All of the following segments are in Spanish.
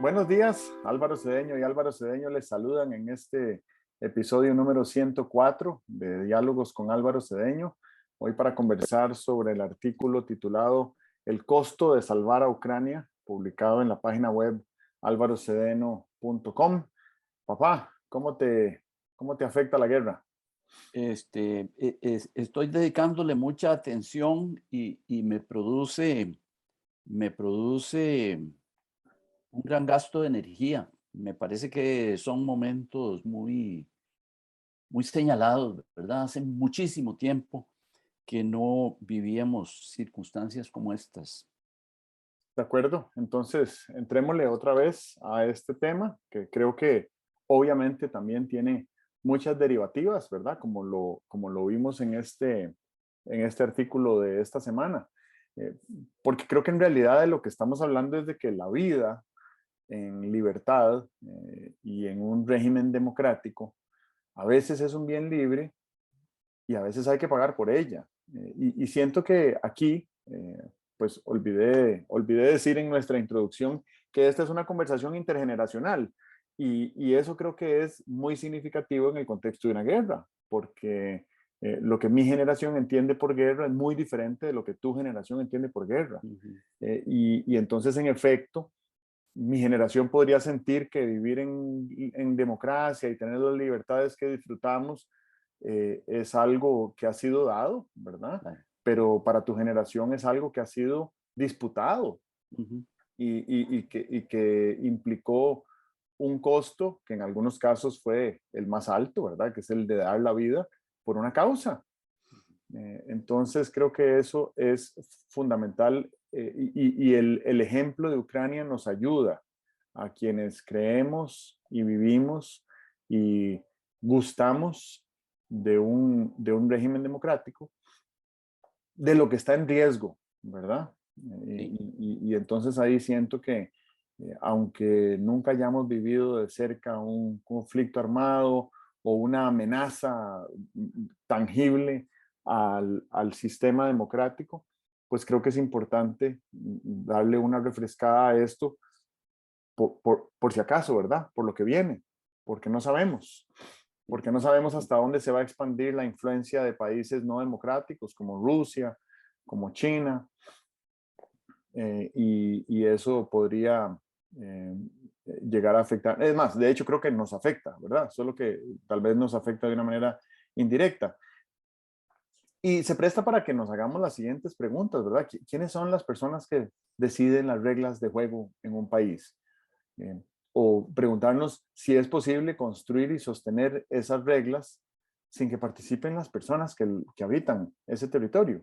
Buenos días, Álvaro Cedeño y Álvaro Cedeño les saludan en este episodio número 104 de Diálogos con Álvaro Cedeño. Hoy para conversar sobre el artículo titulado El costo de salvar a Ucrania, publicado en la página web alvarocedeno.com. Papá, ¿cómo te afecta la guerra? Estoy dedicándole mucha atención y me produce un gran gasto de energía. Me parece que son momentos muy señalados, ¿verdad? Hace muchísimo tiempo que no vivíamos circunstancias como estas. ¿De acuerdo? Entonces, entrémosle otra vez a este tema, que creo que obviamente también tiene muchas derivativas, ¿verdad? Como lo vimos en este artículo de esta semana. Eh, Porque creo que en realidad de lo que estamos hablando es de que la vida en libertad y en un régimen democrático a veces es un bien libre y a veces hay que pagar por ella. Y siento que aquí, pues olvidé decir en nuestra introducción que esta es una conversación intergeneracional y eso creo que es muy significativo en el contexto de una guerra, porque lo que mi generación entiende por guerra es muy diferente de lo que tu generación entiende por guerra. Ujú. Y entonces, en efecto, mi generación podría sentir que vivir en democracia y tener las libertades que disfrutamos es algo que ha sido dado, ¿verdad? Claro. Pero para tu generación es algo que ha sido disputado Ujú. y que implicó un costo que en algunos casos fue el más alto, ¿verdad? Que es el de dar la vida por una causa. Entonces creo que eso es fundamental y el ejemplo de Ucrania nos ayuda a quienes creemos y vivimos y gustamos de un régimen democrático, de lo que está en riesgo, ¿verdad? Sí. Y entonces ahí siento que aunque nunca hayamos vivido de cerca un conflicto armado o una amenaza tangible al sistema democrático, pues creo que es importante darle una refrescada a esto por si acaso, ¿verdad? Por lo que viene, porque no sabemos, Sí. porque no sabemos hasta dónde se va a expandir la influencia de países no democráticos como Rusia, como China, y eso podría eh, llegar a afectar. Es más, de hecho creo que nos afecta, ¿verdad? Solo que tal vez nos afecta de una manera indirecta. Y se presta para que nos hagamos las siguientes preguntas, ¿verdad? ¿Quiénes son las personas que deciden las reglas de juego en un país? Eh, o preguntarnos si es posible construir y sostener esas reglas sin que participen las personas que habitan ese territorio.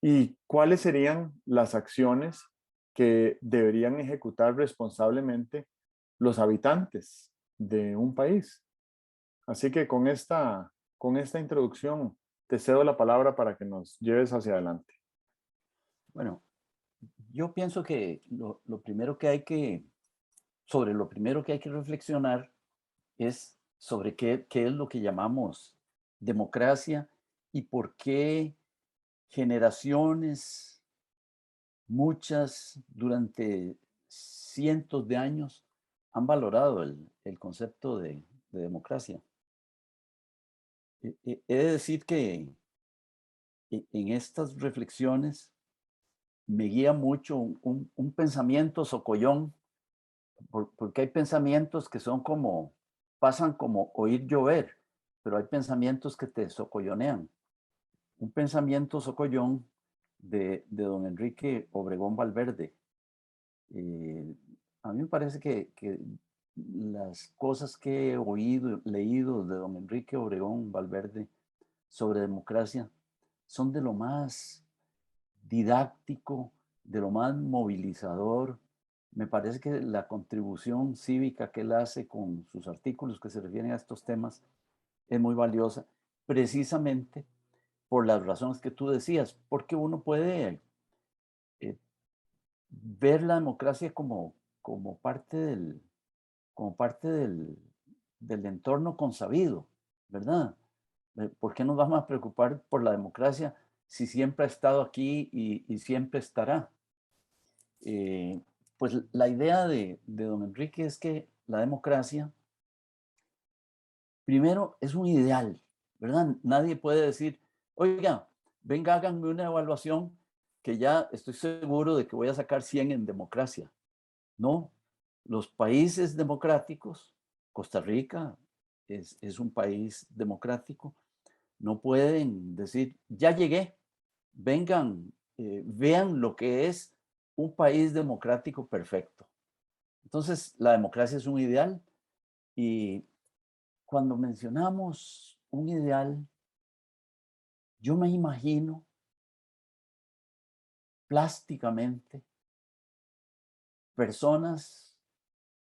Y cuáles serían las acciones que deberían ejecutar responsablemente los habitantes de un país. Así que con esta introducción te cedo la palabra para que nos lleves hacia adelante. Bueno, yo pienso que sobre lo primero que hay que reflexionar es sobre qué es lo que llamamos democracia y por qué generaciones, muchas, durante cientos de años, han valorado el concepto de democracia. He de decir que en estas reflexiones me guía mucho un pensamiento socollón, porque hay pensamientos que pasan como oír llover, pero hay pensamientos que te socollonean. Un pensamiento socollón de don Enrique Obregón Valverde. Eh, a mí me parece que las cosas que he oído, leído de don Enrique Obregón Valverde sobre democracia son de lo más didáctico, de lo más movilizador. Me parece que la contribución cívica que él hace con sus artículos que se refieren a estos temas es muy valiosa, precisamente por las razones que tú decías, porque uno puede eh, ver la democracia como parte del entorno consabido, ¿verdad? ¿Por qué nos vamos a preocupar por la democracia si siempre ha estado aquí y siempre estará? Eh, Pues la idea de don Enrique es que la democracia, primero, es un ideal, ¿verdad? Nadie puede decir, oiga, venga, háganme una evaluación que ya estoy seguro de que voy a sacar 100 en democracia. No, los países democráticos, Costa Rica es un país democrático, no pueden decir, ya llegué, vengan, vean lo que es un país democrático perfecto. Entonces, la democracia es un ideal y cuando mencionamos un ideal, yo me imagino plásticamente personas,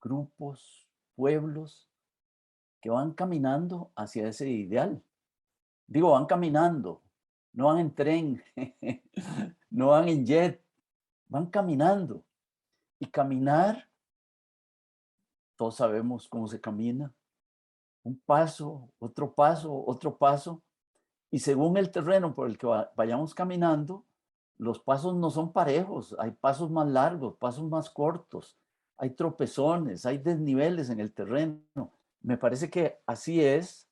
grupos, pueblos que van caminando hacia ese ideal. Digo, van caminando, no van en tren, no van en jet, van caminando. Y caminar, todos sabemos cómo se camina, un paso, otro paso, otro paso. Y según el terreno por el que vayamos caminando, los pasos no son parejos, hay pasos más largos, pasos más cortos, hay tropezones, hay desniveles en el terreno. Me parece que así es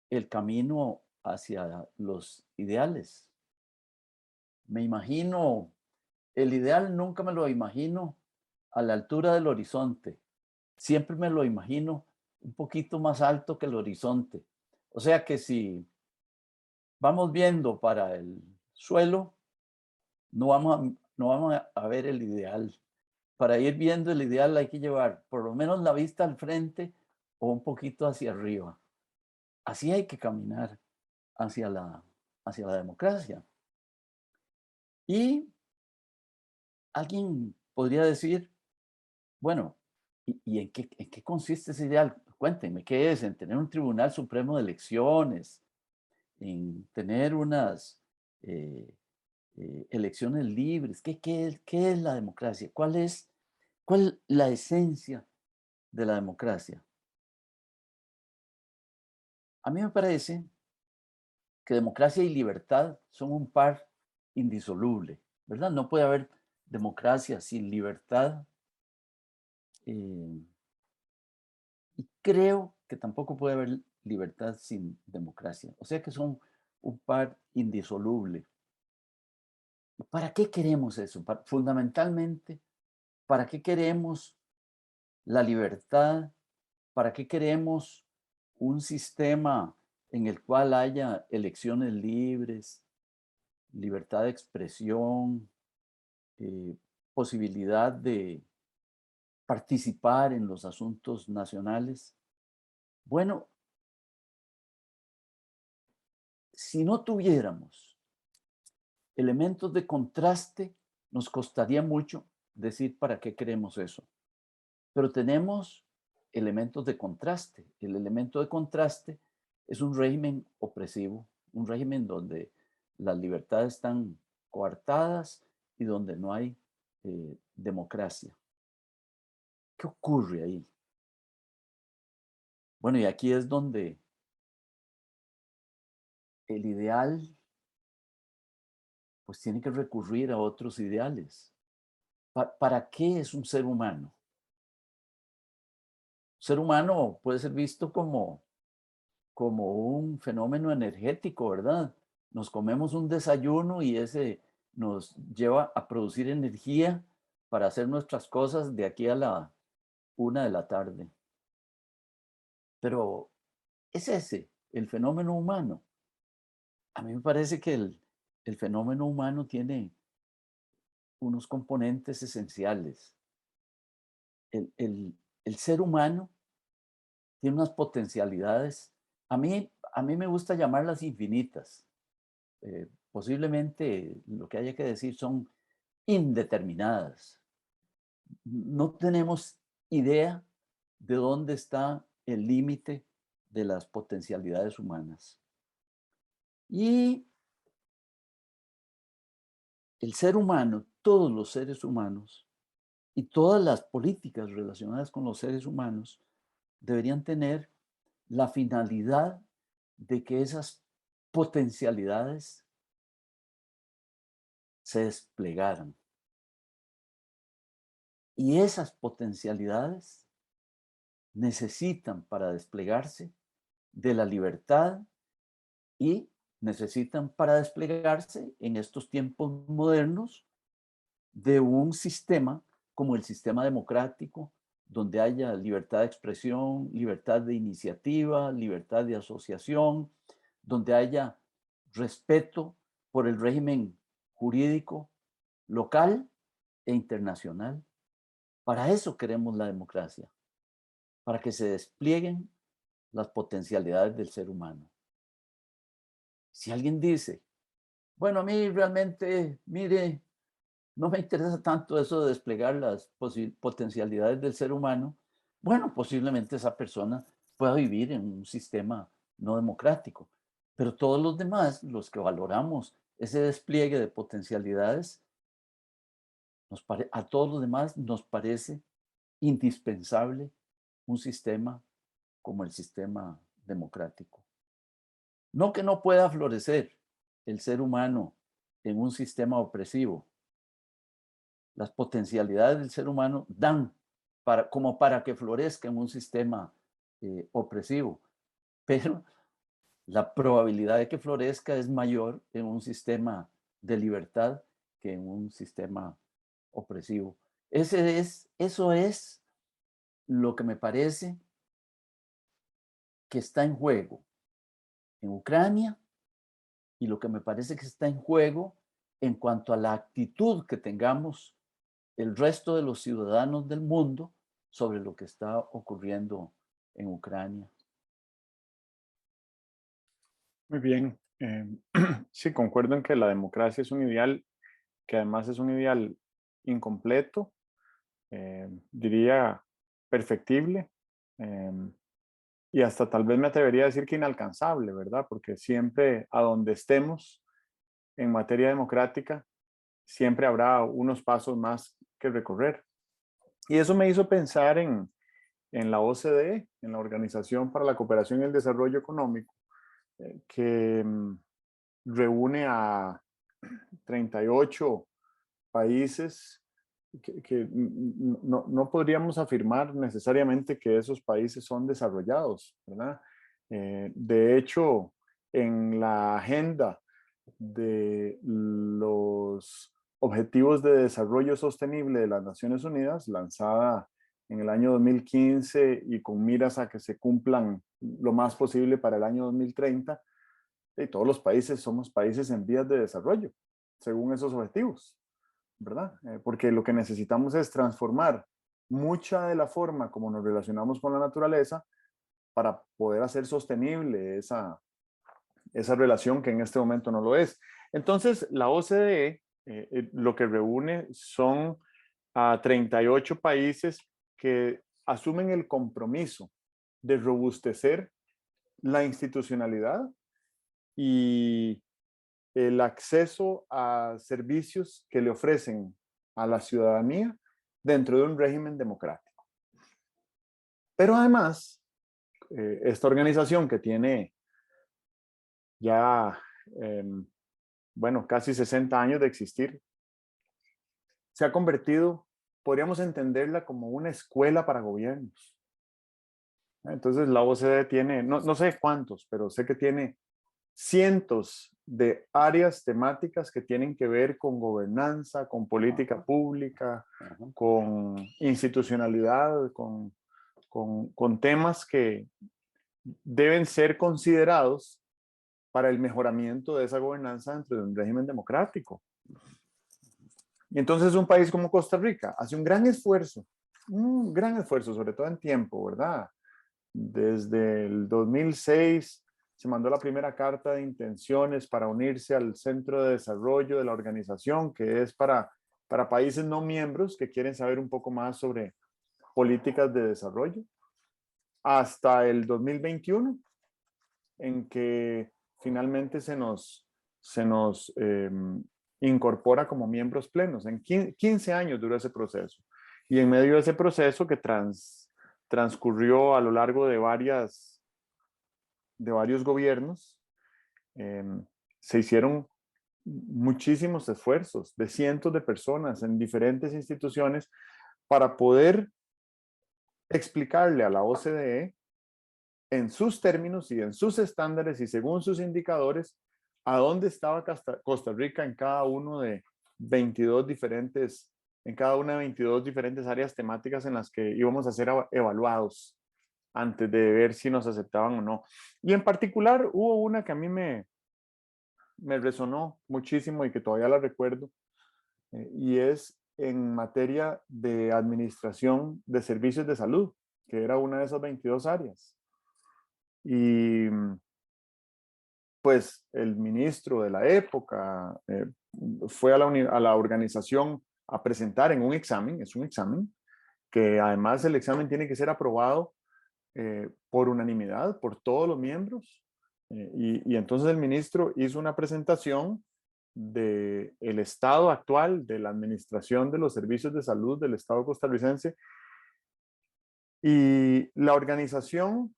el camino hacia los ideales. Me imagino, el ideal nunca me lo imagino a la altura del horizonte, siempre me lo imagino un poquito más alto que el horizonte. O sea que si vamos viendo para el suelo, no vamos a ver el ideal. Para ir viendo el ideal hay que llevar por lo menos la vista al frente o un poquito hacia arriba. Así hay que caminar hacia hacia la democracia. Y alguien podría decir, bueno, ¿y en qué consiste ese ideal? Cuéntenme, ¿qué es? ¿En tener un Tribunal Supremo de Elecciones? ¿En tener unas eh, elecciones libres? Qué es la democracia? ¿Cuál es la esencia de la democracia? A mí me parece que democracia y libertad son un par indisoluble, ¿verdad? No puede haber democracia sin libertad. eh, y creo que tampoco puede haber libertad sin democracia. O sea que son un par indisoluble. ¿Y para qué queremos eso? Fundamentalmente, ¿para qué queremos la libertad? ¿Para qué queremos un sistema en el cual haya elecciones libres, libertad de expresión, eh, posibilidad de participar en los asuntos nacionales? Bueno, si no tuviéramos elementos de contraste, nos costaría mucho decir para qué queremos eso. Pero tenemos elementos de contraste. El elemento de contraste es un régimen opresivo, un régimen donde las libertades están coartadas y donde no hay democracia. ¿Qué ocurre ahí? Bueno, y aquí es donde el ideal pues tiene que recurrir a otros ideales. ¿Para qué es un ser humano? Un ser humano puede ser visto como un fenómeno energético, ¿verdad? Nos comemos un desayuno y ese nos lleva a producir energía para hacer nuestras cosas de aquí a la 1 de la tarde. Pero es ese el fenómeno humano. A mí me parece que el fenómeno humano tiene unos componentes esenciales. El ser humano tiene unas potencialidades, a mí me gusta llamarlas infinitas. Posiblemente lo que haya que decir son indeterminadas. No tenemos idea de dónde está el límite de las potencialidades humanas. Y el ser humano, todos los seres humanos y todas las políticas relacionadas con los seres humanos deberían tener la finalidad de que esas potencialidades se desplegaran. Y esas potencialidades necesitan para desplegarse de la libertad y necesitan para desplegarse en estos tiempos modernos de un sistema como el sistema democrático, donde haya libertad de expresión, libertad de iniciativa, libertad de asociación, donde haya respeto por el régimen jurídico local e internacional. Para eso queremos la democracia, para que se desplieguen las potencialidades del ser humano. Si alguien dice, bueno, a mí realmente, mire, no me interesa tanto eso de desplegar las potencialidades del ser humano, bueno, posiblemente esa persona pueda vivir en un sistema no democrático, pero todos los demás, los que valoramos ese despliegue de potencialidades, a todos los demás nos parece indispensable un sistema como el sistema democrático. No que no pueda florecer el ser humano en un sistema opresivo. Las potencialidades del ser humano dan como para que florezca en un sistema opresivo, pero la probabilidad de que florezca es mayor en un sistema de libertad que en un sistema opresivo. Eso es lo que me parece que está en juego en Ucrania y lo que me parece que está en juego en cuanto a la actitud que tengamos el resto de los ciudadanos del mundo sobre lo que está ocurriendo en Ucrania. Muy bien. Sí, concuerdo en que la democracia es un ideal que además es un ideal incompleto, diría perfectible, y hasta tal vez me atrevería a decir que inalcanzable, ¿verdad? Porque siempre a donde estemos en materia democrática, siempre habrá unos pasos más que recorrer. Y eso me hizo pensar en la OCDE, en la Organización para la Cooperación y el Desarrollo Económico, que reúne a 38 países que no podríamos afirmar necesariamente que esos países son desarrollados, ¿verdad? De hecho, en la agenda de los Objetivos de Desarrollo Sostenible de las Naciones Unidas, lanzada en el año 2015 y con miras a que se cumplan lo más posible para el año 2030, y todos los países somos países en vías de desarrollo, según esos objetivos, ¿verdad? Porque lo que necesitamos es transformar mucha de la forma como nos relacionamos con la naturaleza para poder hacer sostenible esa relación que en este momento no lo es. Entonces, la OCDE lo que reúne son a 38 países que asumen el compromiso de robustecer la institucionalidad y el acceso a servicios que le ofrecen a la ciudadanía dentro de un régimen democrático. Pero además, esta organización que tiene ya, bueno, casi 60 años de existir, se ha convertido, podríamos entenderla como una escuela para gobiernos. Entonces la OCDE tiene, no sé cuántos, pero sé que tiene cientos de áreas temáticas que tienen que ver con gobernanza, con política pública, con institucionalidad, con temas que deben ser considerados para el mejoramiento de esa gobernanza dentro de un régimen democrático. Y entonces un país como Costa Rica hace un gran esfuerzo, sobre todo en tiempo, ¿verdad? Desde el 2006 se mandó la primera carta de intenciones para unirse al Centro de Desarrollo de la organización, que es para países no miembros que quieren saber un poco más sobre políticas de desarrollo, hasta el 2021, en que finalmente se nos incorpora como miembros plenos. En 15 años duró ese proceso. Y en medio de ese proceso que transcurrió a lo largo de varios gobiernos, se hicieron muchísimos esfuerzos de cientos de personas en diferentes instituciones para poder explicarle a la OCDE en sus términos y en sus estándares y según sus indicadores a dónde estaba Costa Rica en cada uno de 22 diferentes, en cada una de 22 diferentes áreas temáticas en las que íbamos a ser evaluados antes de ver si nos aceptaban o no. Y en particular hubo una que a mí me resonó muchísimo y que todavía la recuerdo, y es en materia de administración de servicios de salud, que era una de esas 22 áreas. Y pues el ministro de la época fue a la organización a presentar en un examen, es un examen, que además el examen tiene que ser aprobado por unanimidad, por todos los miembros. Y entonces el ministro hizo una presentación del estado actual de la administración de los servicios de salud del Estado costarricense. Y la organización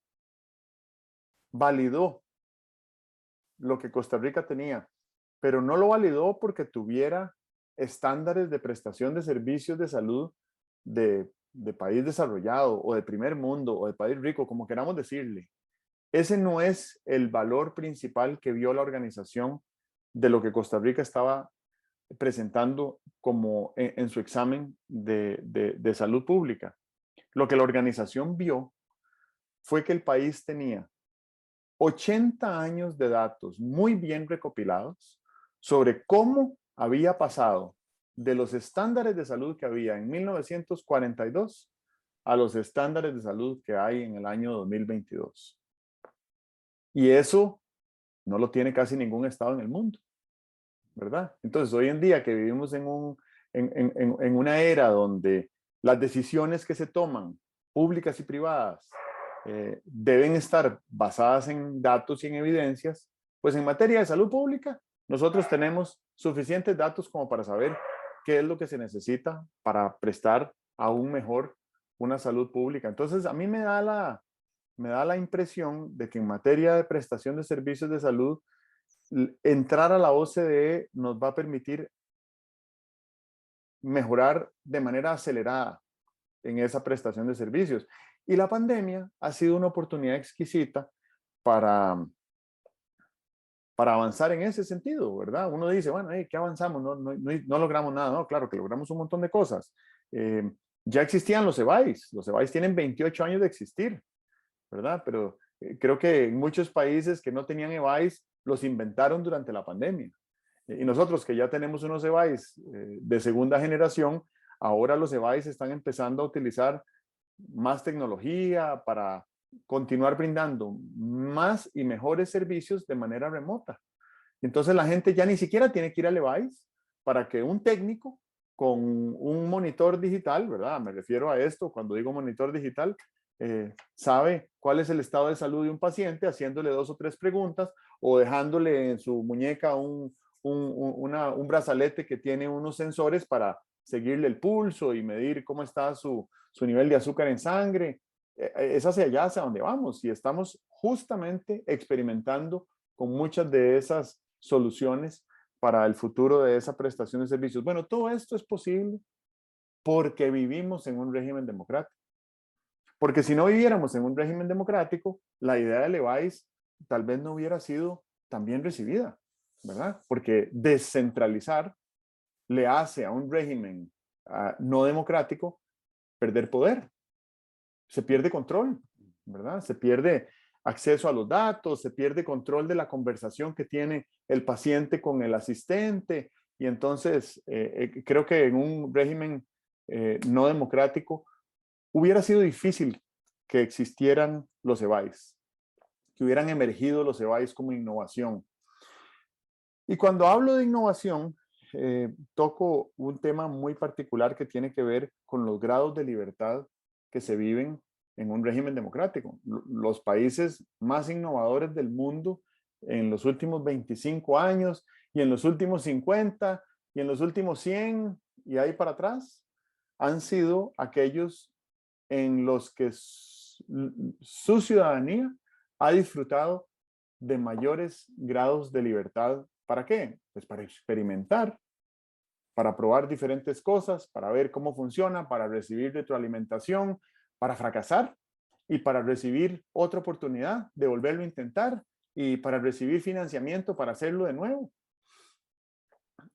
validó lo que Costa Rica tenía, pero no lo validó porque tuviera estándares de prestación de servicios de salud de país desarrollado o de primer mundo o de país rico, como queramos decirle. Ese no es el valor principal que vio la organización de lo que Costa Rica estaba presentando como en su examen de salud pública. Lo que la organización vio fue que el país tenía 80 años de datos muy bien recopilados sobre cómo había pasado de los estándares de salud que había en 1942 a los estándares de salud que hay en el año 2022. Y eso no lo tiene casi ningún estado en el mundo, ¿verdad? Entonces, hoy en día que vivimos en una era donde las decisiones que se toman, públicas y privadas, deben estar basadas en datos y en evidencias, pues en materia de salud pública, nosotros tenemos suficientes datos como para saber qué es lo que se necesita para prestar aún mejor una salud pública. Entonces, a mí me da la impresión de que en materia de prestación de servicios de salud, entrar a la OCDE nos va a permitir mejorar de manera acelerada en esa prestación de servicios. Y la pandemia ha sido una oportunidad exquisita para, para avanzar en ese sentido, ¿verdad? Uno dice, bueno, ¿qué avanzamos? No logramos nada. No, claro que logramos un montón de cosas. Ya existían los EBAIS. Los EBAIS tienen 28 años de existir, ¿verdad? Pero creo que en muchos países que no tenían EBAIS los inventaron durante la pandemia. Y nosotros que ya tenemos unos EBAIS de segunda generación, ahora los EBAIS están empezando a utilizar más tecnología para continuar brindando más y mejores servicios de manera remota. Entonces la gente ya ni siquiera tiene que ir al EBAIS para que un técnico con un monitor digital, ¿verdad? Me refiero a esto, cuando digo monitor digital, sabe cuál es el estado de salud de un paciente haciéndole 2 o 3 preguntas o dejándole en su muñeca un brazalete que tiene unos sensores para seguirle el pulso y medir cómo está su nivel de azúcar en sangre. Es hacia allá, hacia donde vamos, y estamos justamente experimentando con muchas de esas soluciones para el futuro de esa prestación de servicios. Bueno, todo esto es posible porque vivimos en un régimen democrático. Porque si no viviéramos en un régimen democrático, la idea de Levi's tal vez no hubiera sido tan bien recibida, ¿verdad? Porque descentralizar le hace a un régimen no democrático perder poder. Se pierde control, ¿verdad? Se pierde acceso a los datos, se pierde control de la conversación que tiene el paciente con el asistente. Y entonces creo que en un régimen no democrático hubiera sido difícil que existieran los EBAIS, que hubieran emergido los EBAIS como innovación. Y cuando hablo de innovación, toco un tema muy particular que tiene que ver con los grados de libertad que se viven en un régimen democrático. Los países más innovadores del mundo en los últimos 25 años y en los últimos 50 y en los últimos 100 y ahí para atrás han sido aquellos en los que su ciudadanía ha disfrutado de mayores grados de libertad. ¿Para qué? Pues para experimentar, para probar diferentes cosas, para ver cómo funciona, para recibir retroalimentación, para fracasar y para recibir otra oportunidad de volverlo a intentar y para recibir financiamiento para hacerlo de nuevo.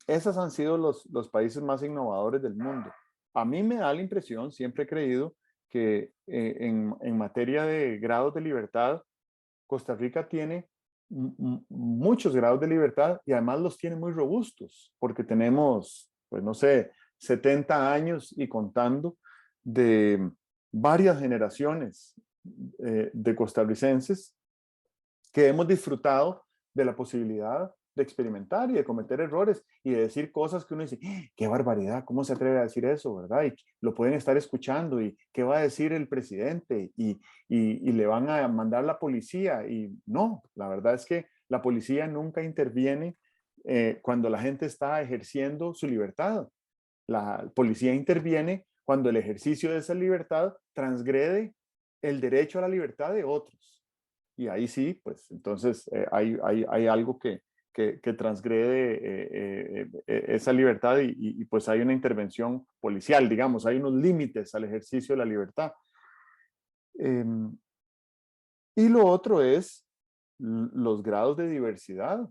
Esos han sido los países más innovadores del mundo. A mí me da la impresión, siempre he creído, que en materia de grados de libertad, Costa Rica tiene muchos grados de libertad y además los tiene muy robustos, porque tenemos, pues no sé, 70 años y contando de varias generaciones de costarricenses que hemos disfrutado de la posibilidad de experimentar y de cometer errores y de decir cosas que uno dice, qué barbaridad, ¿cómo se atreve a decir eso, verdad? Y lo pueden estar escuchando y qué va a decir el presidente y le van a mandar la policía y no, la verdad es que la policía nunca interviene cuando la gente está ejerciendo su libertad. La policía interviene cuando el ejercicio de esa libertad transgrede el derecho a la libertad de otros. Y ahí sí, pues entonces hay algo que transgrede esa libertad y pues hay una intervención policial, digamos, hay unos límites al ejercicio de la libertad. Y lo otro es los grados de diversidad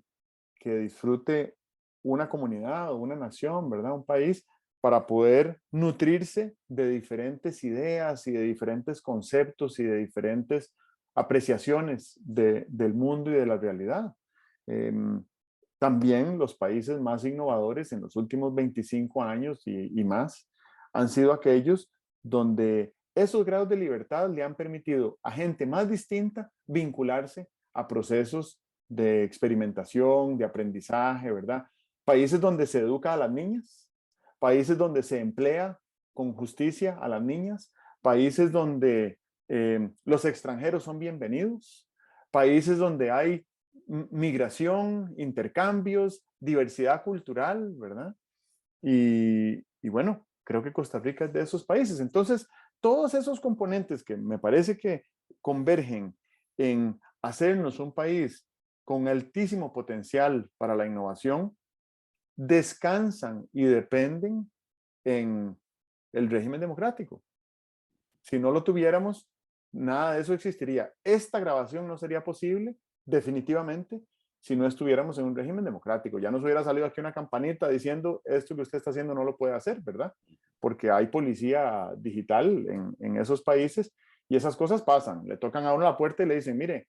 que disfrute una comunidad o una nación, ¿verdad? Un país para poder nutrirse de diferentes ideas y de diferentes conceptos y de diferentes apreciaciones del mundo y de la realidad. Eh, También los países más innovadores en los últimos 25 años y más han sido aquellos donde esos grados de libertad le han permitido a gente más distinta vincularse a procesos de experimentación, de aprendizaje, ¿verdad? Países donde se educa a las niñas, países donde se emplea con justicia a las niñas, países donde los extranjeros son bienvenidos, países donde hay migración, intercambios, diversidad cultural, ¿verdad? Y bueno, creo que Costa Rica es de esos países. Entonces, todos esos componentes que me parece que convergen en hacernos un país con altísimo potencial para la innovación, descansan y dependen en el régimen democrático. Si no lo tuviéramos, nada de eso existiría. Esta grabación no sería posible, definitivamente, si no estuviéramos en un régimen democrático. Ya nos hubiera salido aquí una campanita diciendo esto que usted está haciendo no lo puede hacer, ¿verdad? Porque hay policía digital en esos países y esas cosas pasan. Le tocan a uno la puerta y le dicen, mire,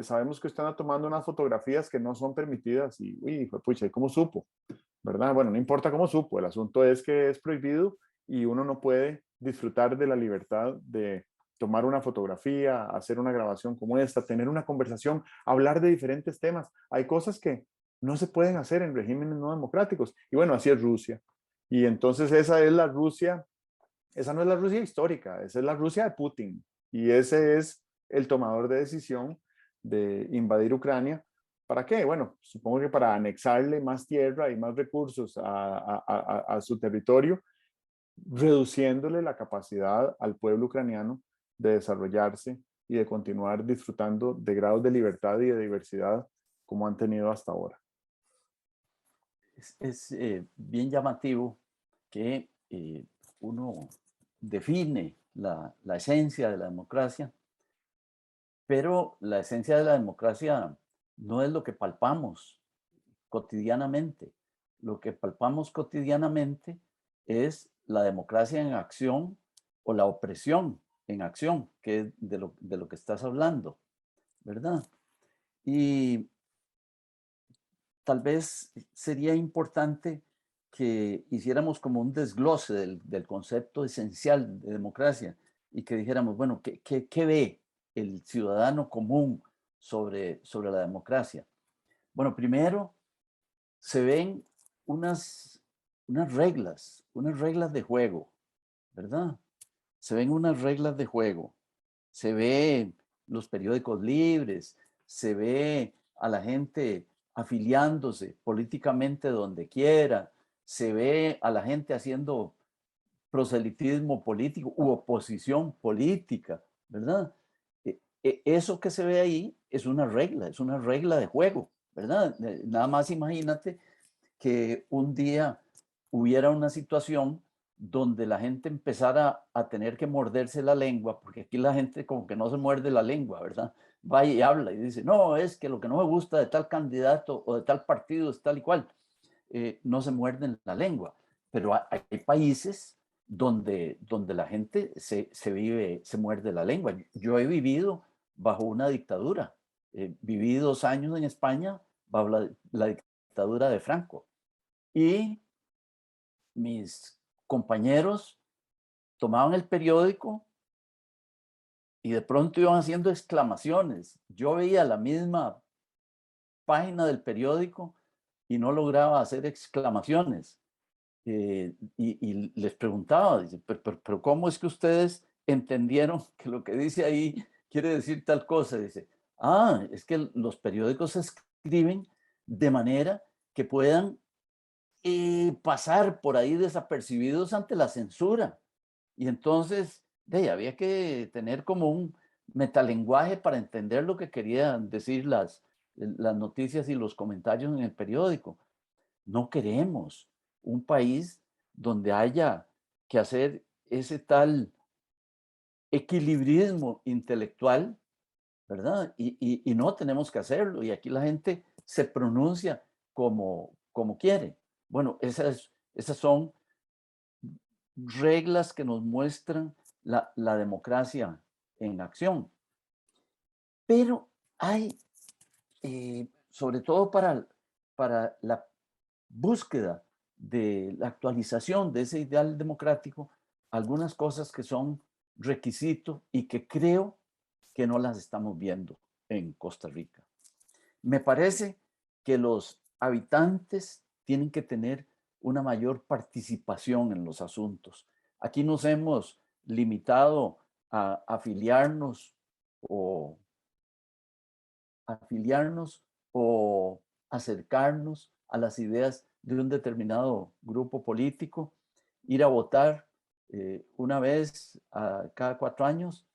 sabemos que usted anda tomando unas fotografías que no son permitidas y, uy, pucha, ¿cómo supo? ¿Verdad? Bueno, no importa cómo supo, el asunto es que es prohibido y uno no puede disfrutar de la libertad de tomar una fotografía, hacer una grabación como esta, tener una conversación, hablar de diferentes temas. Hay cosas que no se pueden hacer en regímenes no democráticos. Y bueno, así es Rusia. Y entonces esa es la Rusia, esa no es la Rusia histórica, esa es la Rusia de Putin. Y ese es el tomador de decisión de invadir Ucrania. ¿Para qué? Bueno, supongo que para anexarle más tierra y más recursos a su territorio, reduciéndole la capacidad al pueblo ucraniano de desarrollarse y de continuar disfrutando de grados de libertad y de diversidad como han tenido hasta ahora. Es bien llamativo que uno define la esencia de la democracia, pero la esencia de la democracia no es lo que palpamos cotidianamente. Lo que palpamos cotidianamente es la democracia en acción o la opresión en acción, que es de lo que estás hablando, ¿verdad? Y tal vez sería importante que hiciéramos como un desglose del concepto esencial de democracia y que dijéramos, bueno, ¿qué ve el ciudadano común sobre la democracia? Bueno, primero se ven unas, unas reglas de juego, ¿verdad? Se ven unas reglas de juego. Se ve los periódicos libres, se ve a la gente afiliándose políticamente donde quiera, se ve a la gente haciendo proselitismo político u oposición política, ¿verdad? Eso que se ve ahí es una regla de juego, ¿verdad? Nada más imagínate que un día hubiera una situación donde la gente empezara a tener que morderse la lengua, porque aquí la gente como que no se muerde la lengua, ¿verdad? Va y habla y dice, no, es que lo que no me gusta de tal candidato o de tal partido es tal y cual. No se muerden la lengua, pero hay países donde la gente se muerde la lengua. Yo he vivido bajo una dictadura. Viví 2 años en España bajo la dictadura de Franco. Y mis compañeros tomaban el periódico y de pronto iban haciendo exclamaciones. Yo veía la misma página del periódico y no lograba hacer exclamaciones. Y les preguntaba, dice, pero ¿cómo es que ustedes entendieron que lo que dice ahí quiere decir tal cosa? Dice, es que los periódicos se escriben de manera que puedan pasar por ahí desapercibidos ante la censura. Y entonces había que tener como un metalenguaje para entender lo que querían decir las noticias y los comentarios en el periódico. No queremos un país donde haya que hacer ese tal equilibrismo intelectual, ¿verdad? Y no tenemos que hacerlo. Y aquí la gente se pronuncia como quiere. Bueno, esas son reglas que nos muestran la democracia en acción. Pero hay, sobre todo para la búsqueda de la actualización de ese ideal democrático, algunas cosas que son requisito y que creo que no las estamos viendo en Costa Rica. Me parece que los habitantes tienen que tener una mayor participación en los asuntos. Aquí nos hemos limitado a o afiliarnos o acercarnos a las ideas de un determinado grupo político, ir a votar una vez a cada 4 años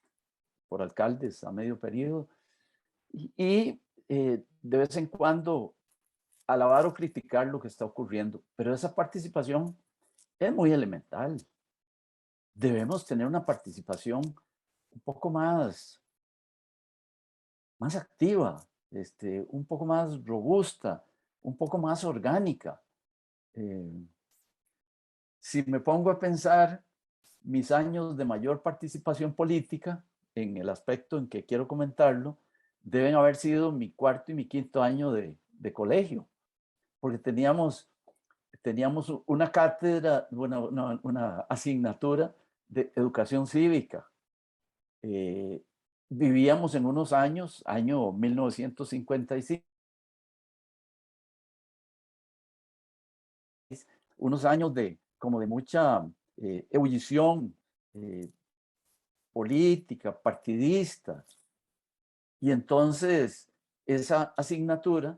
por alcaldes a medio periodo y de vez en cuando alabar o criticar lo que está ocurriendo. Pero esa participación es muy elemental. Debemos tener una participación un poco más activa, un poco más robusta, un poco más orgánica. Si me pongo a pensar mis años de mayor participación política, en el aspecto en que quiero comentarlo, deben haber sido mi cuarto y mi quinto año de colegio, porque teníamos una cátedra, una asignatura de educación cívica. Eh, Vivíamos en unos años, año 1955, unos años como de mucha ebullición eh, política, partidista. Y entonces esa asignatura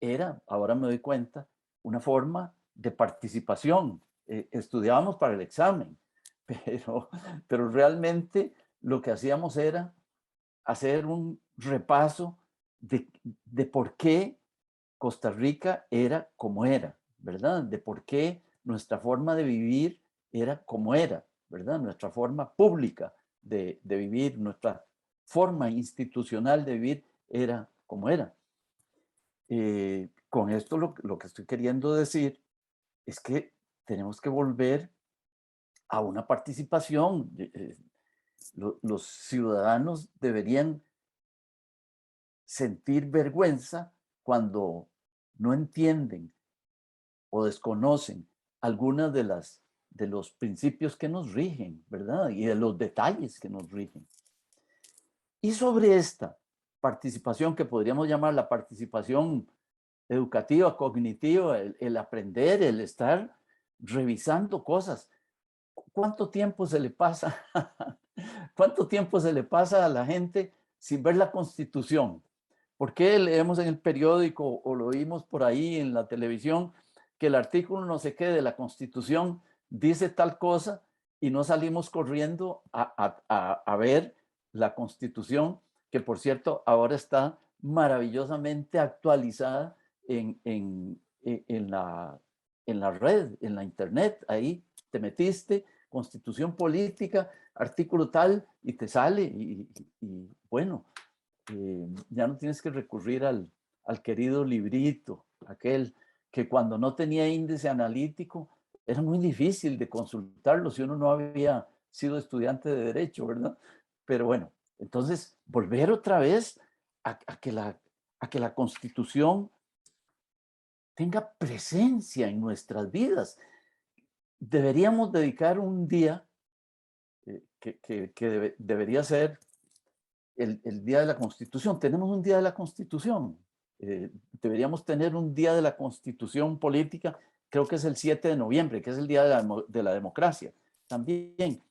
era, ahora me doy cuenta, una forma de participación. Estudiábamos para el examen, pero, pero realmente lo que hacíamos era hacer un repaso de por qué Costa Rica era como era, ¿verdad? De por qué nuestra forma de vivir era como era, ¿verdad? Nuestra forma pública de vivir, nuestra forma institucional de vivir era como era. Con esto lo que estoy queriendo decir es que tenemos que volver a una participación. Los ciudadanos deberían sentir vergüenza cuando no entienden o desconocen algunas de los principios que nos rigen, ¿verdad? Y de los detalles que nos rigen. Y sobre esta participación que podríamos llamar la participación educativa, cognitiva, el aprender, el estar revisando cosas. ¿Cuánto tiempo se le pasa? ¿Cuánto tiempo se le pasa a la gente sin ver la Constitución? ¿Por qué leemos en el periódico o lo oímos por ahí en la televisión que el artículo no sé qué de la Constitución dice tal cosa y no salimos corriendo a ver la Constitución, que por cierto ahora está maravillosamente actualizada en la en la red, en la internet, ahí te metiste, constitución política, artículo tal, y te sale, y bueno, ya no tienes que recurrir al querido librito, aquel que cuando no tenía índice analítico era muy difícil de consultarlo si uno no había sido estudiante de derecho, ¿verdad? Pero bueno, entonces volver otra vez a que la Constitución tenga presencia en nuestras vidas. Deberíamos dedicar un día debería ser el Día de la Constitución. Tenemos un Día de la Constitución. Deberíamos tener un Día de la Constitución política, creo que es el 7 de noviembre, que es el Día de la Democracia. También,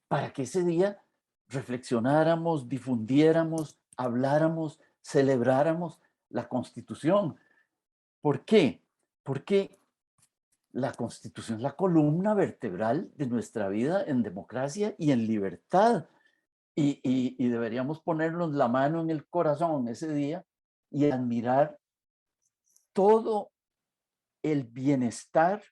para que ese día reflexionáramos, difundiéramos, habláramos, celebráramos la Constitución. ¿Por qué? Porque la Constitución es la columna vertebral de nuestra vida en democracia y en libertad. Y deberíamos ponernos la mano en el corazón ese día y admirar todo el bienestar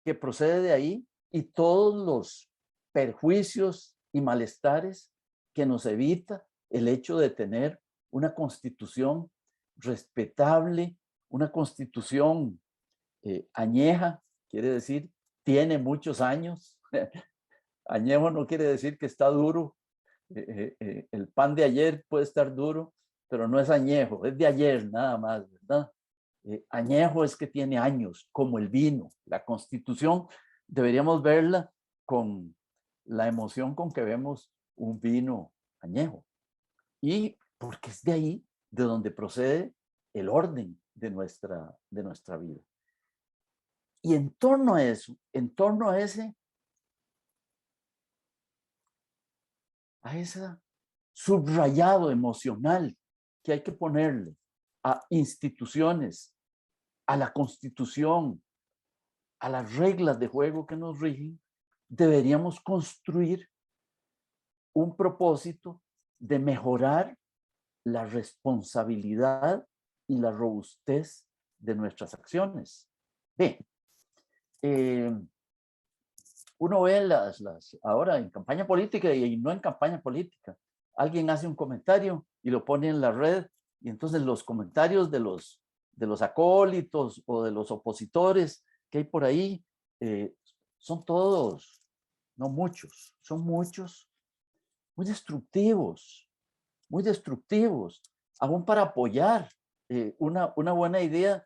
que procede de ahí y todos los perjuicios y malestares que nos evita el hecho de tener una constitución respetable, una constitución añeja, quiere decir, tiene muchos años. Añejo no quiere decir que está duro. El pan de ayer puede estar duro, pero no es añejo, es de ayer nada más, ¿verdad? Añejo es que tiene años, como el vino. La Constitución deberíamos verla con la emoción con que vemos un vino añejo. Y porque es de ahí de donde procede el orden de nuestra vida. Y en torno a eso, en torno a ese subrayado emocional que hay que ponerle a instituciones, a la Constitución, a las reglas de juego que nos rigen, deberíamos construir un propósito de mejorar la responsabilidad y la robustez de nuestras acciones. Bien, uno ve ahora en campaña política y no en campaña política. Alguien hace un comentario y lo pone en la red y entonces los comentarios de los acólitos o de los opositores que hay por ahí son todos, no muchos, son muchos, muy destructivos, muy destructivos, aún para apoyar una buena idea.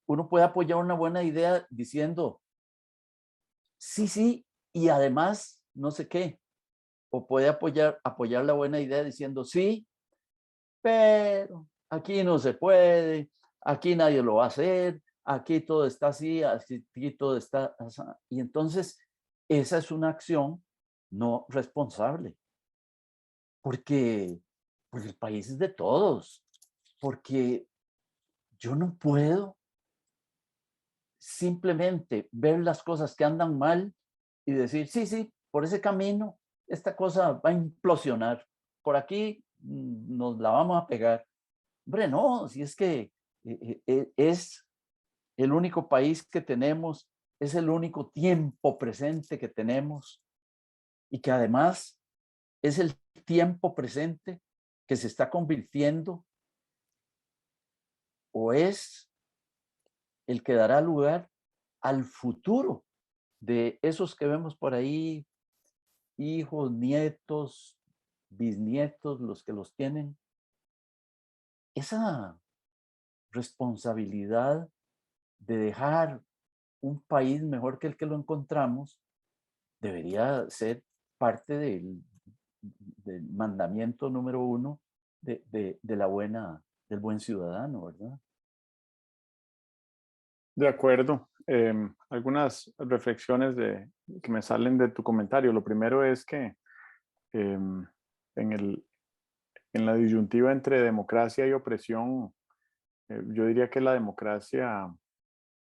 Uno puede apoyar una buena idea diciendo, sí, sí, y además no sé qué. O puede apoyar la buena idea diciendo, sí, pero aquí no se puede, aquí nadie lo va a hacer, aquí todo está así, aquí todo está así. Y entonces esa es una acción no responsable, porque pues el país es de todos, porque yo no puedo simplemente ver las cosas que andan mal y decir, sí, sí, por ese camino esta cosa va a implosionar. Por aquí nos la vamos a pegar. Hombre, no, si es que es el único país que tenemos, es el único tiempo presente que tenemos y que además es el tiempo presente que se está convirtiendo o es el que dará lugar al futuro de esos que vemos por ahí, hijos, nietos, bisnietos, los que los tienen. Esa responsabilidad de dejar un país mejor que el que lo encontramos debería ser parte del mandamiento número uno del buen ciudadano, ¿verdad? De acuerdo. Algunas reflexiones que me salen de tu comentario. Lo primero es que em, en, en la disyuntiva entre democracia y opresión, yo diría que la democracia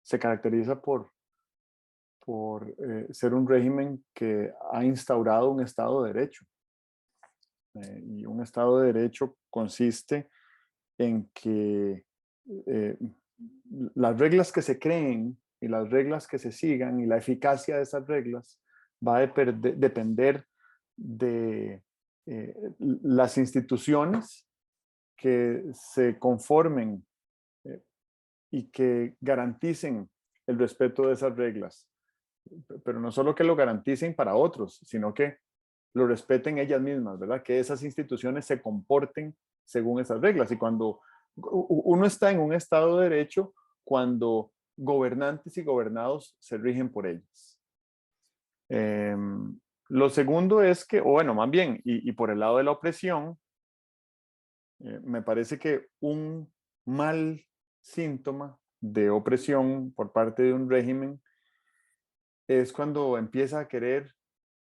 se caracteriza por ser un régimen que ha instaurado un Estado de Derecho. Y un Estado de Derecho consiste en que las reglas que se creen y las reglas que se sigan y la eficacia de esas reglas va a depender de las instituciones que se conformen y que garanticen el respeto de esas reglas. Pero no solo que lo garanticen para otros, sino que lo respeten ellas mismas, ¿verdad? Que esas instituciones se comporten según esas reglas. Y cuando uno está en un Estado de Derecho, cuando gobernantes y gobernados se rigen por ellas. Lo segundo es que, o bueno, más bien, y por el lado de la opresión, me parece que un mal síntoma de opresión por parte de un régimen es cuando empieza a querer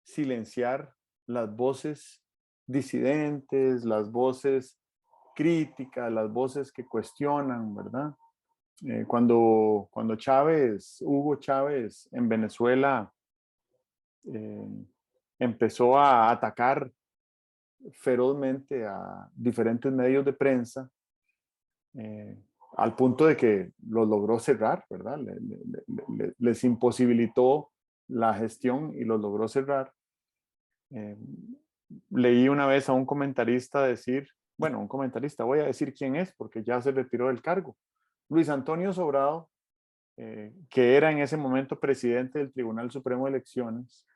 silenciar las voces disidentes, las voces críticas, las voces que cuestionan, ¿verdad? Cuando Hugo Chávez en Venezuela eh, empezó a atacar ferozmente a diferentes medios de prensa, eh, al punto de que los logró cerrar, ¿verdad? Les imposibilitó la gestión y los logró cerrar. Leí una vez a un comentarista decir, bueno, un comentarista, voy a decir quién es porque ya se retiró del cargo, Luis Antonio Sobrado, que era en ese momento presidente del Tribunal Supremo de Elecciones,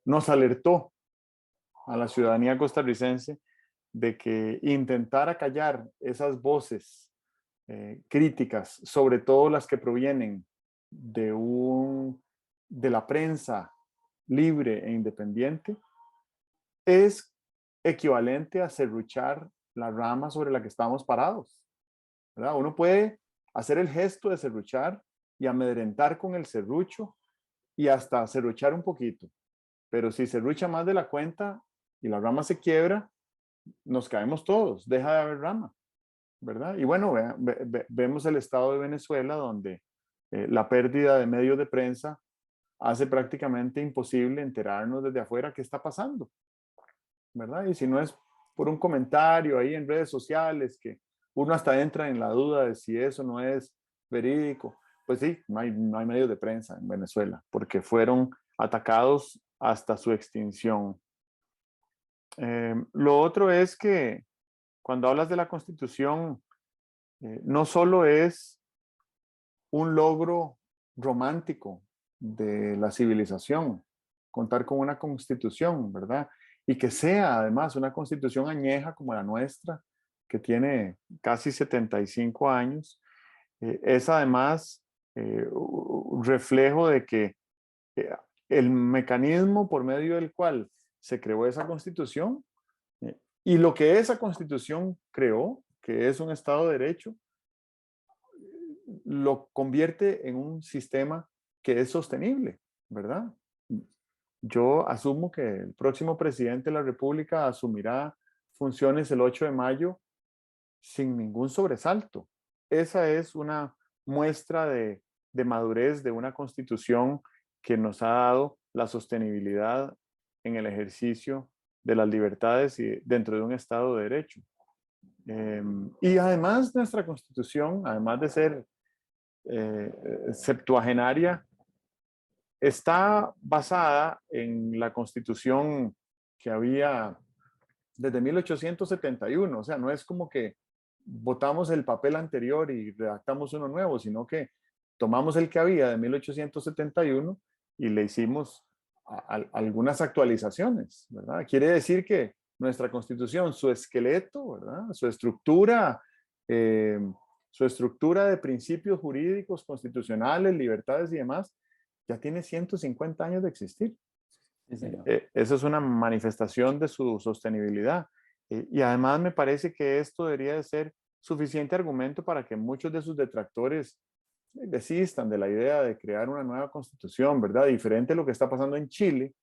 nos alertó a la ciudadanía costarricense de que intentara callar esas voces críticas, sobre todo las que provienen de la prensa libre e independiente, es equivalente a serruchar la rama sobre la que estamos parados, ¿verdad? Uno puede hacer el gesto de serruchar y amedrentar con el serrucho y hasta serruchar un poquito, pero si serrucha más de la cuenta y la rama se quiebra, nos caemos todos, deja de haber rama, ¿verdad? Y bueno, vemos el estado de Venezuela donde la pérdida de medios de prensa hace prácticamente imposible enterarnos desde afuera qué está pasando, ¿verdad? Y si no es por un comentario ahí en redes sociales, que uno hasta entra en la duda de si eso no es verídico, pues sí, no hay medios de prensa en Venezuela, porque fueron atacados hasta su extinción. Lo otro es que cuando hablas de la Constitución, no solo es un logro romántico de la civilización, contar con una constitución, ¿verdad? Y que sea además una constitución añeja como la nuestra, que tiene casi 75 años, es además un reflejo de que eh, el mecanismo por medio del cual se creó esa constitución y lo que esa constitución creó, que es un Estado de Derecho, lo convierte en un sistema que es sostenible, ¿verdad? Yo asumo que el próximo presidente de la República asumirá funciones el 8 de mayo sin ningún sobresalto. Esa es una muestra de madurez de una constitución que nos ha dado la sostenibilidad en el ejercicio de las libertades y dentro de un Estado de Derecho. Y además nuestra constitución, además de ser septuagenaria, está basada en la constitución que había desde 1871. O sea, no es como que votamos el papel anterior y redactamos uno nuevo, sino que tomamos el que había de 1871 y le hicimos algunas actualizaciones, ¿verdad? Quiere decir que nuestra constitución, su esqueleto, ¿verdad? Eh, su estructura de principios jurídicos, constitucionales, libertades y demás, ya tiene 150 años de existir. Sí, Eso es una manifestación de su sostenibilidad. Y además me parece que esto debería de ser suficiente argumento para que muchos de sus detractores desistan de la idea de crear una nueva constitución, ¿verdad? Diferente a lo que está pasando en Chile,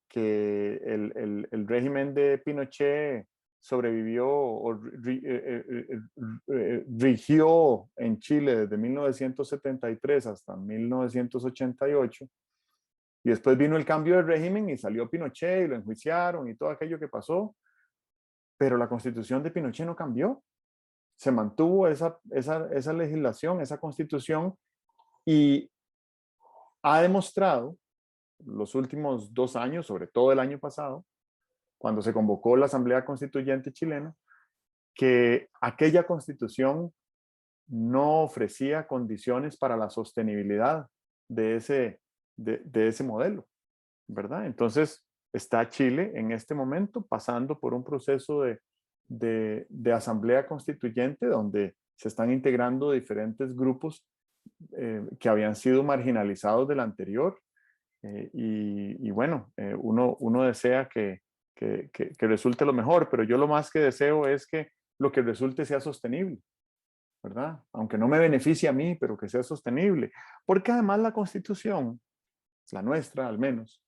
que el régimen de Pinochet sobrevivió o rigió en Chile desde 1973 hasta 1988. Y después vino el cambio de régimen y salió Pinochet y lo enjuiciaron y todo aquello que pasó, pero la constitución de Pinochet no cambió. se mantuvo esa legislación, esa constitución, y ha demostrado los últimos 2 años, sobre todo el año pasado, cuando se convocó la Asamblea Constituyente chilena, que aquella constitución no ofrecía condiciones para la sostenibilidad de ese modelo, ¿verdad? Entonces, está Chile en este momento pasando por un proceso de asamblea constituyente donde se están integrando diferentes grupos que habían sido marginalizados del anterior. Y bueno, uno desea que resulte lo mejor, pero yo lo más que deseo es que lo que resulte sea sostenible, ¿verdad? Aunque no me beneficie a mí, pero que sea sostenible. Porque además la Constitución, la nuestra al menos,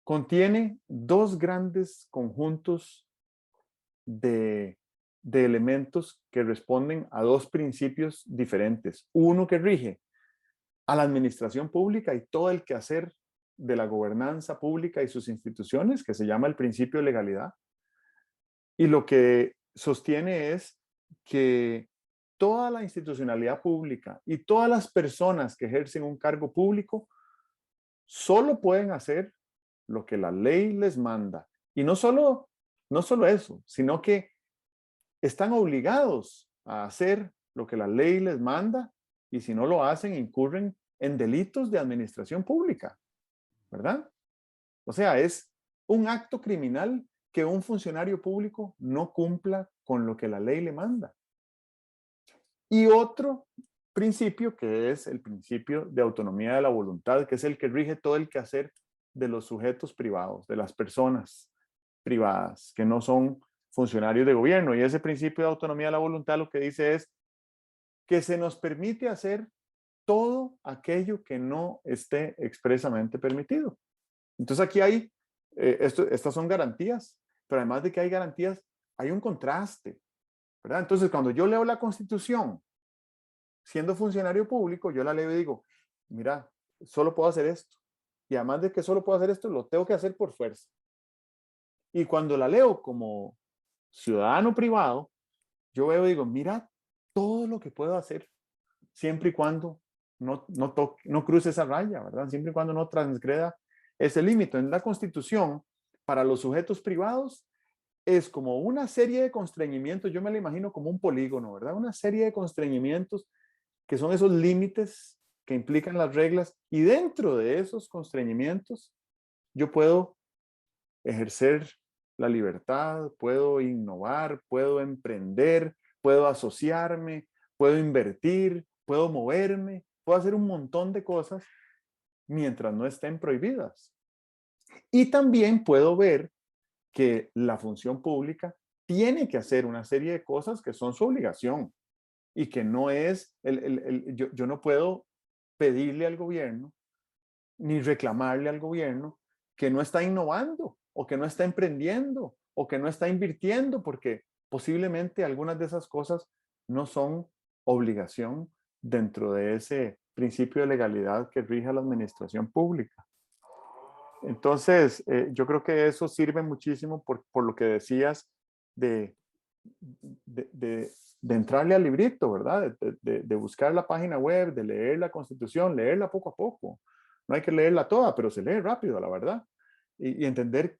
contiene dos grandes conjuntos de, de elementos que responden a dos principios diferentes. Uno que rige a la administración pública y todo el quehacer de la gobernanza pública y sus instituciones, que se llama el principio de legalidad. Y lo que sostiene es que toda la institucionalidad pública y todas las personas que ejercen un cargo público solo pueden hacer lo que la ley les manda. Y no solo eso, sino que están obligados a hacer lo que la ley les manda, y si no lo hacen, incurren en delitos de administración pública, ¿verdad? O sea, es un acto criminal que un funcionario público no cumpla con lo que la ley le manda. Y otro principio, que es el principio de autonomía de la voluntad, que es el que rige todo el quehacer de los sujetos privados, de las personas privadas, que no son funcionarios de gobierno. Y ese principio de autonomía de la voluntad lo que dice es que se nos permite hacer todo aquello que no esté expresamente permitido. Entonces aquí hay, estas son garantías, pero además de que hay garantías, hay un contraste, ¿verdad? Entonces cuando yo leo la Constitución, siendo funcionario público, yo la leo y digo, mira, solo puedo hacer esto. Y además de que solo puedo hacer esto, lo tengo que hacer por fuerza. Y cuando la leo como ciudadano privado, yo veo y digo, mira todo lo que puedo hacer, siempre y cuando no cruce esa raya, ¿verdad? Siempre y cuando no transgreda ese límite. En la Constitución, para los sujetos privados, es como una serie de constreñimientos, yo me lo imagino como un polígono, ¿verdad? Una serie de constreñimientos que son esos límites que implican las reglas, y dentro de esos constreñimientos yo puedo ejercer la libertad, puedo innovar, puedo emprender, puedo asociarme, puedo invertir, puedo moverme, puedo hacer un montón de cosas mientras no estén prohibidas. Y también puedo ver que la función pública tiene que hacer una serie de cosas que son su obligación, y que no es, yo no puedo pedirle al gobierno ni reclamarle al gobierno que no está innovando o que no está emprendiendo o que no está invirtiendo, porque posiblemente algunas de esas cosas no son obligación dentro de ese principio de legalidad que rige a la administración pública. Entonces, yo creo que eso sirve muchísimo por lo que decías de, de, de, de entrarle al librito, ¿verdad? De buscar la página web, de leer la Constitución, leerla poco a poco. No hay que leerla toda, pero se lee rápido, la verdad. Y entender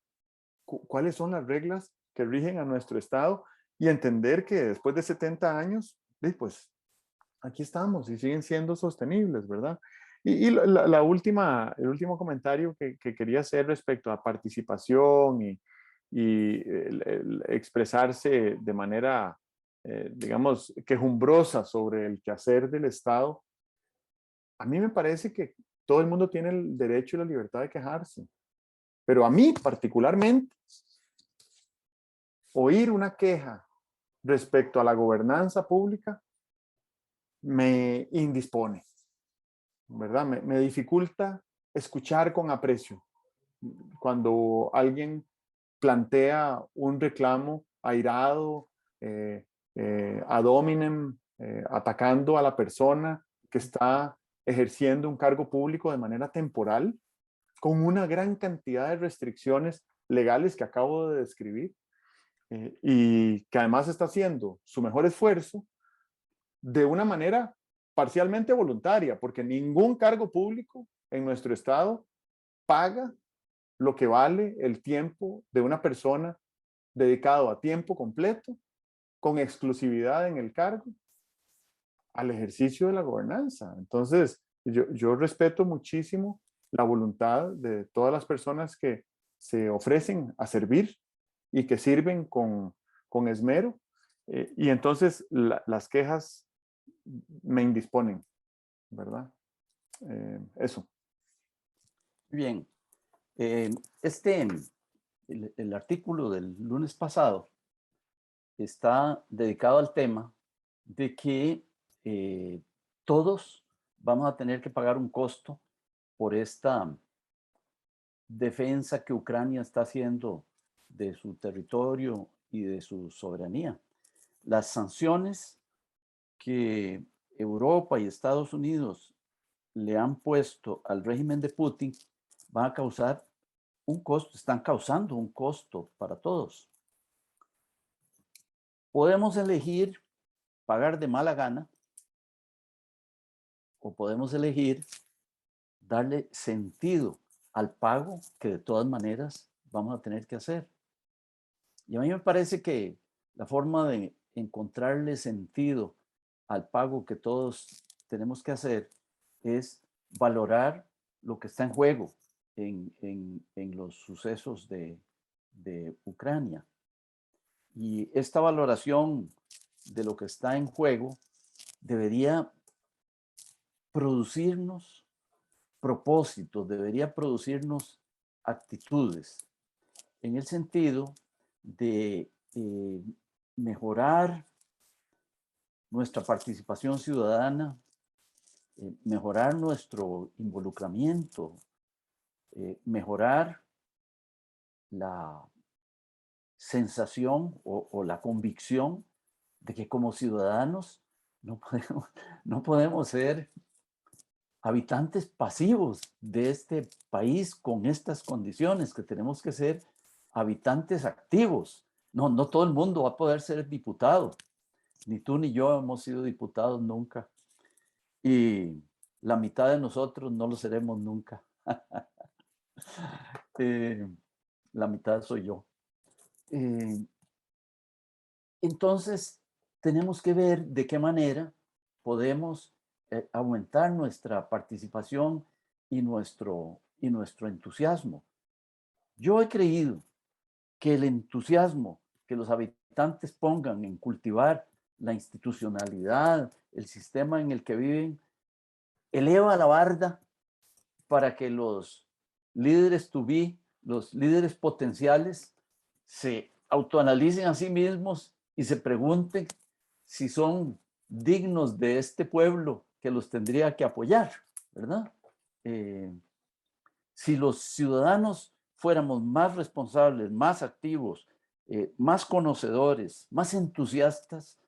cuáles son las reglas que rigen a nuestro Estado, y entender que después de 70 años, pues aquí estamos y siguen siendo sostenibles, ¿verdad? Y la última, el último comentario que quería hacer respecto a participación y el expresarse de manera, digamos, quejumbrosa sobre el quehacer del Estado, a mí me parece que todo el mundo tiene el derecho y la libertad de quejarse, pero a mí particularmente, oír una queja respecto a la gobernanza pública me indispone, ¿verdad? Me dificulta escuchar con aprecio cuando alguien plantea un reclamo airado, ad hominem, atacando a la persona que está ejerciendo un cargo público de manera temporal, con una gran cantidad de restricciones legales que acabo de describir. y que además está haciendo su mejor esfuerzo de una manera parcialmente voluntaria, porque ningún cargo público en nuestro estado paga lo que vale el tiempo de una persona dedicado a tiempo completo, con exclusividad en el cargo, al ejercicio de la gobernanza. Entonces, yo respeto muchísimo la voluntad de todas las personas que se ofrecen a servir y que sirven con esmero. Y entonces las quejas me indisponen, ¿verdad? Eso. Bien, eh, este, el artículo del lunes pasado está dedicado al tema de que todos vamos a tener que pagar un costo por esta defensa que Ucrania está haciendo de su territorio y de su soberanía. Las sanciones que Europa y Estados Unidos le han puesto al régimen de Putin van a causar un costo, están causando un costo para todos. Podemos elegir pagar de mala gana o podemos elegir darle sentido al pago que de todas maneras vamos a tener que hacer. Y a mí me parece que la forma de encontrarle sentido al pago que todos tenemos que hacer es valorar lo que está en juego en los sucesos de Ucrania. Y esta valoración de lo que está en juego debería producirnos propósitos, debería producirnos actitudes, en el sentido de mejorar nuestra participación ciudadana, mejorar nuestro involucramiento, mejorar la sensación o la convicción de que como ciudadanos no podemos ser habitantes pasivos de este país con estas condiciones, que tenemos que ser habitantes activos. No todo el mundo va a poder ser diputado. Ni tú ni yo hemos sido diputados nunca. Y la mitad de nosotros no lo seremos nunca. La mitad soy yo. Entonces, tenemos que ver de qué manera podemos aumentar nuestra participación y nuestro entusiasmo. Yo he creído que el entusiasmo que los habitantes pongan en cultivar la institucionalidad, el sistema en el que viven, eleva la barda para que los líderes to be, los líderes potenciales, se autoanalicen a sí mismos y se pregunten si son dignos de este pueblo que los tendría que apoyar, ¿verdad? Si los ciudadanos fuéramos más responsables, más activos, más conocedores, más entusiastas,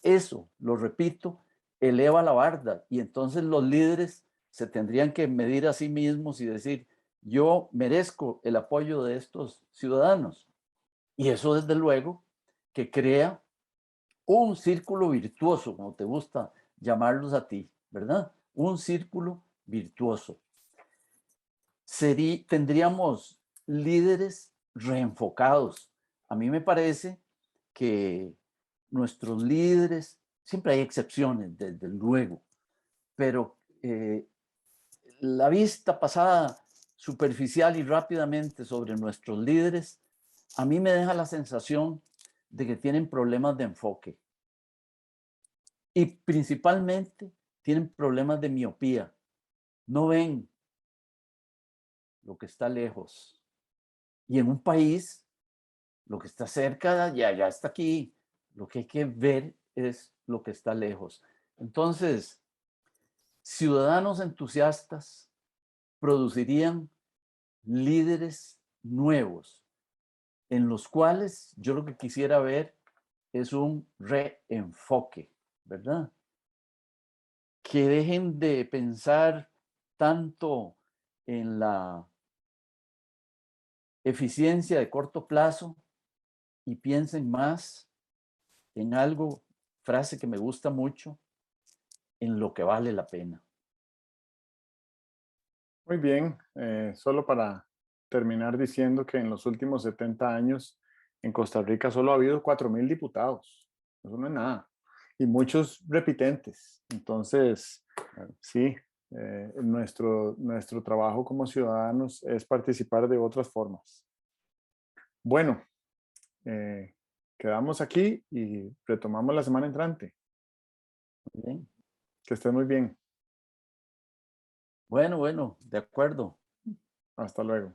eso, lo repito, eleva la barda y entonces los líderes se tendrían que medir a sí mismos y decir, yo merezco el apoyo de estos ciudadanos. Y eso desde luego que crea un círculo virtuoso, como te gusta llamarlos a ti, ¿verdad? Un círculo virtuoso. Tendríamos líderes reenfocados. A mí me parece que nuestros líderes, siempre hay excepciones, desde luego, pero la vista pasada superficial y rápidamente sobre nuestros líderes, a mí me deja la sensación de que tienen problemas de enfoque y principalmente tienen problemas de miopía. No ven lo que está lejos. Y en un país, lo que está cerca ya está aquí. Lo que hay que ver es lo que está lejos. Entonces, ciudadanos entusiastas producirían líderes nuevos, en los cuales yo lo que quisiera ver es un reenfoque, ¿verdad? Que dejen de pensar tanto en la eficiencia de corto plazo y piensen más en algo, frase que me gusta mucho, en lo que vale la pena. Muy bien, solo para terminar diciendo que en los últimos 70 años en Costa Rica solo ha habido 4.000 diputados. Eso no es nada. Y muchos repitentes. Entonces, sí, nuestro trabajo como ciudadanos es participar de otras formas. Bueno, eh, quedamos aquí y retomamos la semana entrante. Muy bien. Que estén muy bien. Bueno, bueno, de acuerdo. Hasta luego.